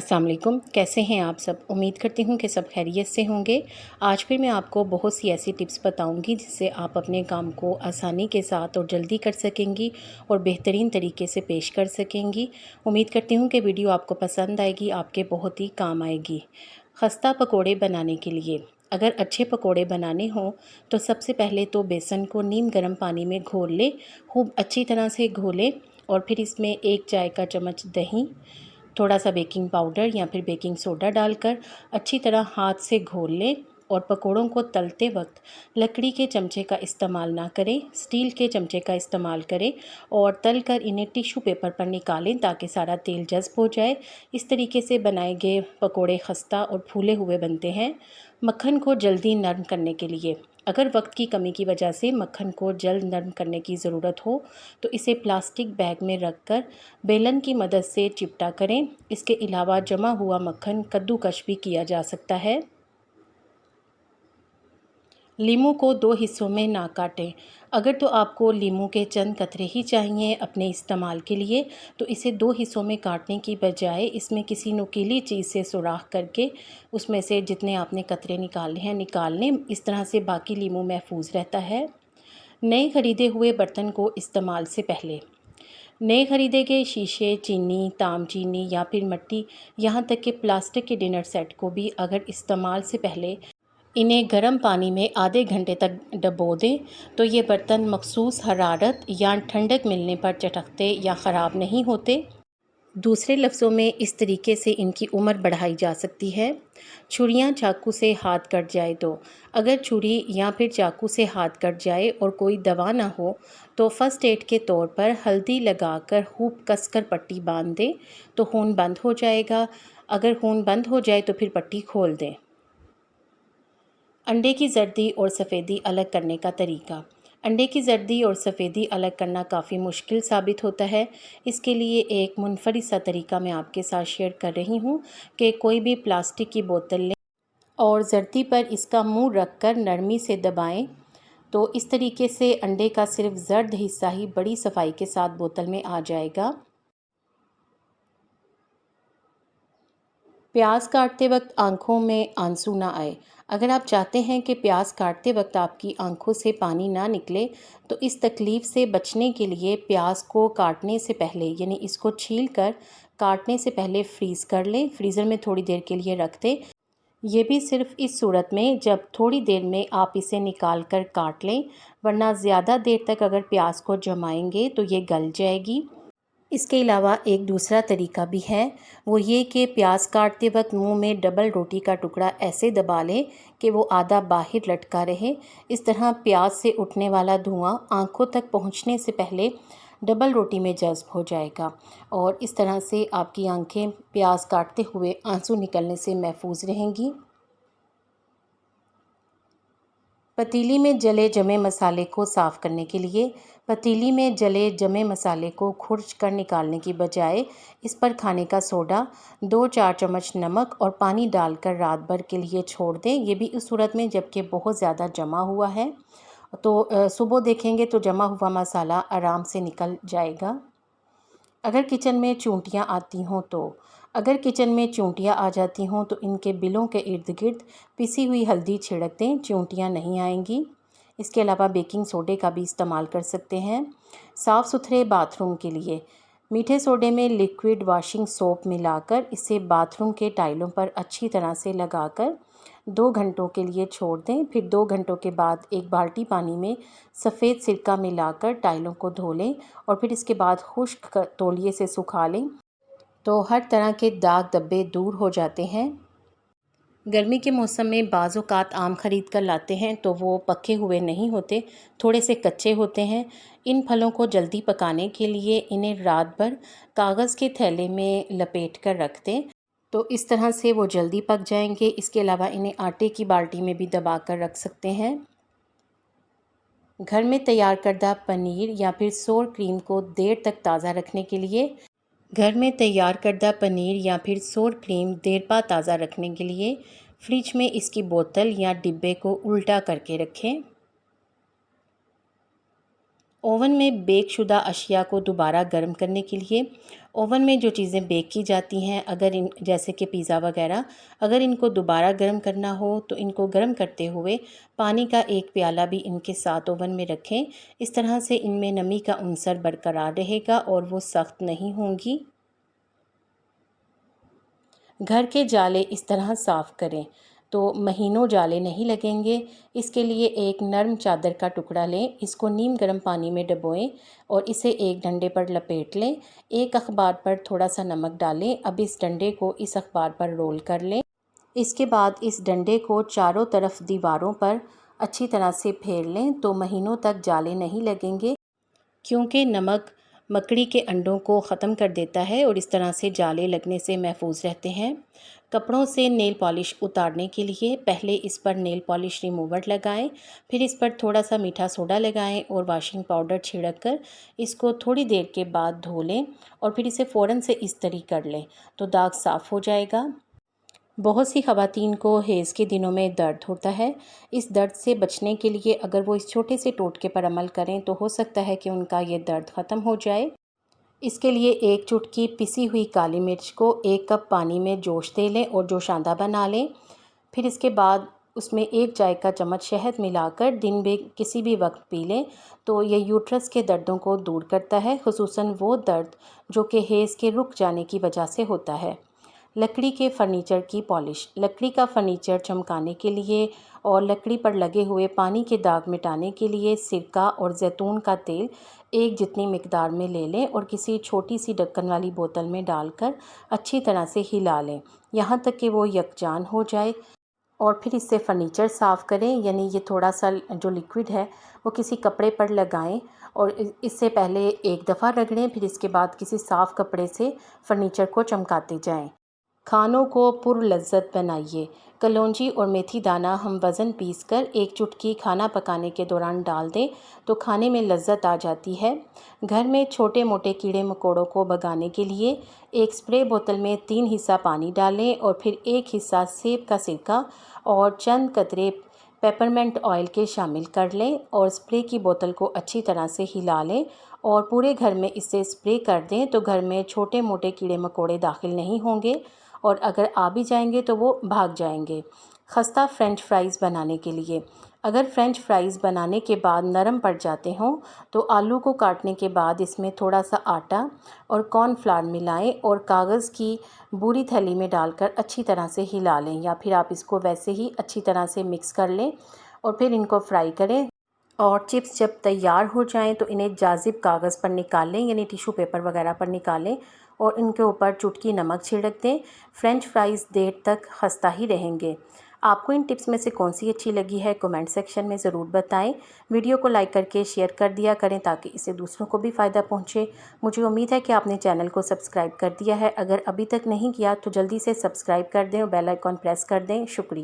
अस्सलाम वालेकुम, कैसे हैं आप सब। उम्मीद करती हूँ कि सब खैरियत से होंगे। आज फिर मैं आपको बहुत सी ऐसी टिप्स बताऊँगी जिससे आप अपने काम को आसानी के साथ और जल्दी कर सकेंगी और बेहतरीन तरीके से पेश कर सकेंगी। उम्मीद करती हूँ कि वीडियो आपको पसंद आएगी, आपके बहुत ही काम आएगी। खस्ता पकोड़े बनाने के लिए अगर अच्छे पकोड़े बनाने हों तो सबसे पहले तो बेसन को नीम गर्म पानी में घोल लें, खूब अच्छी तरह से घोलें और फिर इसमें 1 चाय का चम्मच दही, थोड़ा सा बेकिंग पाउडर या फिर बेकिंग सोडा डालकर अच्छी तरह हाथ से घोल लें और पकोड़ों को तलते वक्त लकड़ी के चमचे का इस्तेमाल ना करें, स्टील के चमचे का इस्तेमाल करें और तलकर इन्हें टिश्यू पेपर पर निकालें ताकि सारा तेल जज़्ब हो जाए। इस तरीके से बनाए गए पकोड़े खस्ता और फूले हुए बनते हैं। मक्खन को जल्दी नरम करने के लिए अगर वक्त की कमी की वजह से मक्खन को जल्द नरम करने की ज़रूरत हो तो इसे प्लास्टिक बैग में रखकर बेलन की मदद से चिपटा करें। इसके अलावा जमा हुआ मक्खन कद्दूकश भी किया जा सकता है। लीमू को 2 हिस्सों में ना काटें। अगर तो आपको लीमू के चंद कतरे ही चाहिए अपने इस्तेमाल के लिए तो इसे 2 हिस्सों में काटने की बजाय इसमें किसी नुकीली चीज़ से सुराख करके उसमें से जितने आपने कतरे निकालने हैं निकाल लें। इस तरह से बाकी लीमू महफूज रहता है। नए खरीदे हुए बर्तन को इस्तेमाल से पहले नए खरीदे गए शीशे, चीनी, ताम चीनी या फिर मिट्टी, यहाँ तक कि प्लास्टिक के डिनर सेट को भी अगर इस्तेमाल से पहले इन्हें गर्म पानी में आधे घंटे तक डबो दें तो ये बर्तन मखसूस हरारत या ठंडक मिलने पर चटकते या ख़राब नहीं होते। दूसरे लफ्ज़ों में इस तरीके से इनकी उम्र बढ़ाई जा सकती है। छुरियाँ चाकू से हाथ कट जाए तो अगर छुरी या फिर चाकू से हाथ कट जाए और कोई दवा ना हो तो फ़र्स्ट एड के तौर पर हल्दी लगाकर खूब कसकर पट्टी बांध दें तो खून बंद हो जाएगा। अगर खून बंद हो जाए तो फिर पट्टी खोल दें। अंडे की जर्दी और सफ़ेदी अलग करने का तरीका। अंडे की जर्दी और सफ़ेदी अलग करना काफ़ी मुश्किल साबित होता है। इसके लिए एक मुनफरिद सा तरीका मैं आपके साथ शेयर कर रही हूँ कि कोई भी प्लास्टिक की बोतल लें और जर्दी पर इसका मुंह रखकर नरमी से दबाएं तो इस तरीके से अंडे का सिर्फ जर्द हिस्सा ही बड़ी सफाई के साथ बोतल में आ जाएगा। प्याज काटते वक्त आंखों में आंसू ना आए। अगर आप चाहते हैं कि प्याज काटते वक्त आपकी आंखों से पानी ना निकले तो इस तकलीफ़ से बचने के लिए प्याज को काटने से पहले यानी इसको छील कर काटने से पहले फ्रीज़ कर लें, फ्रीज़र में थोड़ी देर के लिए रख दें। ये भी सिर्फ इस सूरत में जब थोड़ी देर में आप इसे निकाल कर काट लें, वरना ज़्यादा देर तक अगर प्याज को जमाएंगे तो ये गल जाएगी। इसके अलावा एक दूसरा तरीका भी है, वो ये कि प्याज काटते वक्त मुंह में डबल रोटी का टुकड़ा ऐसे दबा लें कि वो आधा बाहर लटका रहे। इस तरह प्याज से उठने वाला धुआं आंखों तक पहुंचने से पहले डबल रोटी में जज़्ब हो जाएगा और इस तरह से आपकी आंखें प्याज काटते हुए आंसू निकलने से महफूज रहेंगी। पतीली में जले जमे मसाले को साफ़ करने के लिए पतीली में जले जमे मसाले को खुर्च कर निकालने की बजाय इस पर खाने का सोडा, 2-4 चम्मच नमक और पानी डालकर रात भर के लिए छोड़ दें। ये भी उस सूरत में जबकि बहुत ज़्यादा जमा हुआ है तो सुबह देखेंगे तो जमा हुआ मसाला आराम से निकल जाएगा। अगर किचन में चूंटियाँ आती हों तो अगर किचन में चूंटियाँ आ जाती हों तो इनके बिलों के इर्द गिर्द पिसी हुई हल्दी छिड़क दें, चूंटियाँ नहीं आएंगी। इसके अलावा बेकिंग सोडे का भी इस्तेमाल कर सकते हैं। साफ़ सुथरे बाथरूम के लिए मीठे सोडे में लिक्विड वॉशिंग सोप मिलाकर इसे बाथरूम के टाइलों पर अच्छी तरह से लगाकर 2 घंटों के लिए छोड़ दें। फिर 2 घंटों के बाद एक बाल्टी पानी में सफ़ेद सिरका मिलाकर टाइलों को धो लें और फिर इसके बाद खुश्क तौलिए से सुखा लें तो हर तरह के दाग धब्बे दूर हो जाते हैं। गर्मी के मौसम में बाज़ औक़ात आम ख़रीद कर लाते हैं तो वो पके हुए नहीं होते, थोड़े से कच्चे होते हैं। इन फलों को जल्दी पकाने के लिए इन्हें रात भर कागज़ के थैले में लपेट कर रख दें तो इस तरह से वो जल्दी पक जाएंगे। इसके अलावा इन्हें आटे की बाल्टी में भी दबा कर रख सकते हैं। घर में तैयार करदा पनीर या फिर सोर क्रीम को देर तक ताज़ा रखने के लिए घर में तैयार करदा पनीर या फिर सोर क्रीम देर पा ताज़ा रखने के लिए फ्रिज में इसकी बोतल या डिब्बे को उल्टा करके रखें। ओवन में बेक शुदा अशिया को दोबारा गर्म करने के लिए ओवन में जो चीज़ें बेक की जाती हैं, अगर इन जैसे कि पिज़्ज़ा वगैरह, अगर इनको दोबारा गर्म करना हो तो इनको गर्म करते हुए पानी का एक प्याला भी इनके साथ ओवन में रखें। इस तरह से इनमें नमी का अंसर बरकरार रहेगा और वो सख्त नहीं होंगी। घर के जाले इस तरह साफ़ करें तो महीनों जाले नहीं लगेंगे। इसके लिए एक नरम चादर का टुकड़ा लें, इसको नीम गर्म पानी में डुबोएं और इसे एक डंडे पर लपेट लें। एक अखबार पर थोड़ा सा नमक डालें। अब इस डंडे को इस अखबार पर रोल कर लें। इसके बाद इस डंडे को चारों तरफ दीवारों पर अच्छी तरह से फेर लें तो महीनों तक जाले नहीं लगेंगे, क्योंकि नमक मकड़ी के अंडों को ख़त्म कर देता है और इस तरह से जाले लगने से महफूज रहते हैं। कपड़ों से नेल पॉलिश उतारने के लिए पहले इस पर नेल पॉलिश रिमूवर लगाएं, फिर इस पर थोड़ा सा मीठा सोडा लगाएं और वॉशिंग पाउडर छिड़क कर इसको थोड़ी देर के बाद धो लें और फिर इसे फ़ौरन से इस्त्री कर लें तो दाग साफ़ हो जाएगा। बहुत सी ख़वातीन को हैज़ के दिनों में दर्द होता है। इस दर्द से बचने के लिए अगर वो इस छोटे से टोटके पर अमल करें तो हो सकता है कि उनका ये दर्द ख़त्म हो जाए। इसके लिए एक चुटकी पिसी हुई काली मिर्च को 1 कप पानी में जोश दे लें और जोशांदा बना लें। फिर इसके बाद उसमें 1 चाय का चम्मच शहद मिलाकर दिन में किसी भी वक्त पी लें तो ये यूट्रस के दर्दों को दूर करता है, खुसूसन वो दर्द जो कि हैज़ के रुक जाने की वजह से होता है। लकड़ी के फर्नीचर की पॉलिश। लकड़ी का फर्नीचर चमकाने के लिए और लकड़ी पर लगे हुए पानी के दाग मिटाने के लिए सिरका और जैतून का तेल एक जितनी मिकदार में ले लें और किसी छोटी सी ढक्कन वाली बोतल में डालकर अच्छी तरह से हिला लें यहाँ तक कि वो यकजान हो जाए और फिर इससे फर्नीचर साफ़ करें। यानी ये थोड़ा सा जो लिक्विड है वो किसी कपड़े पर लगाएं और इससे पहले एक दफ़ा रगड़ें, फिर इसके बाद किसी साफ़ कपड़े से फर्नीचर को चमकाते जाएं। खानों को पुरलज़्ज़त बनाइए। कलौंजी और मेथी दाना हम वज़न पीस कर एक चुटकी खाना पकाने के दौरान डाल दें तो खाने में लज्जत आ जाती है। घर में छोटे मोटे कीड़े मकोड़ों को भगाने के लिए एक स्प्रे बोतल में 3 हिस्सा पानी डालें और फिर 1 हिस्सा सेब का सिरका और चंद कतरे पेपरमेंट ऑयल के शामिल कर लें और स्प्रे की बोतल को अच्छी तरह से हिला लें और पूरे घर में इसे स्प्रे कर दें तो घर में छोटे मोटे कीड़े मकोड़े दाखिल नहीं होंगे और अगर आ भी जाएंगे तो वो भाग जाएंगे। खस्ता फ्रेंच फ्राइज़ बनाने के लिए। अगर फ्रेंच फ्राइज़ बनाने के बाद नरम पड़ जाते हों तो आलू को काटने के बाद इसमें थोड़ा सा आटा और कॉर्नफ्लावर मिलाएं और कागज़ की पूरी थैली में डालकर अच्छी तरह से हिला लें या फिर आप इसको वैसे ही अच्छी तरह से मिक्स कर लें और फिर इनको फ्राई करें। और चिप्स जब तैयार हो जाएं तो इन्हें जाज़िब कागज़ पर निकाल लें, यानी टिशू पेपर वगैरह पर निकालें और इनके ऊपर चुटकी नमक छिड़क दें। फ्रेंच फ्राइज़ देर तक खस्ता ही रहेंगे। आपको इन टिप्स में से कौन सी अच्छी लगी है कमेंट सेक्शन में ज़रूर बताएं। वीडियो को लाइक करके शेयर कर दिया करें ताकि इससे दूसरों को भी फ़ायदा पहुंचे। मुझे उम्मीद है कि आपने चैनल को सब्सक्राइब कर दिया है। अगर अभी तक नहीं किया तो जल्दी से सब्सक्राइब कर दें और बेल आइकॉन प्रेस कर दें। शुक्रिया।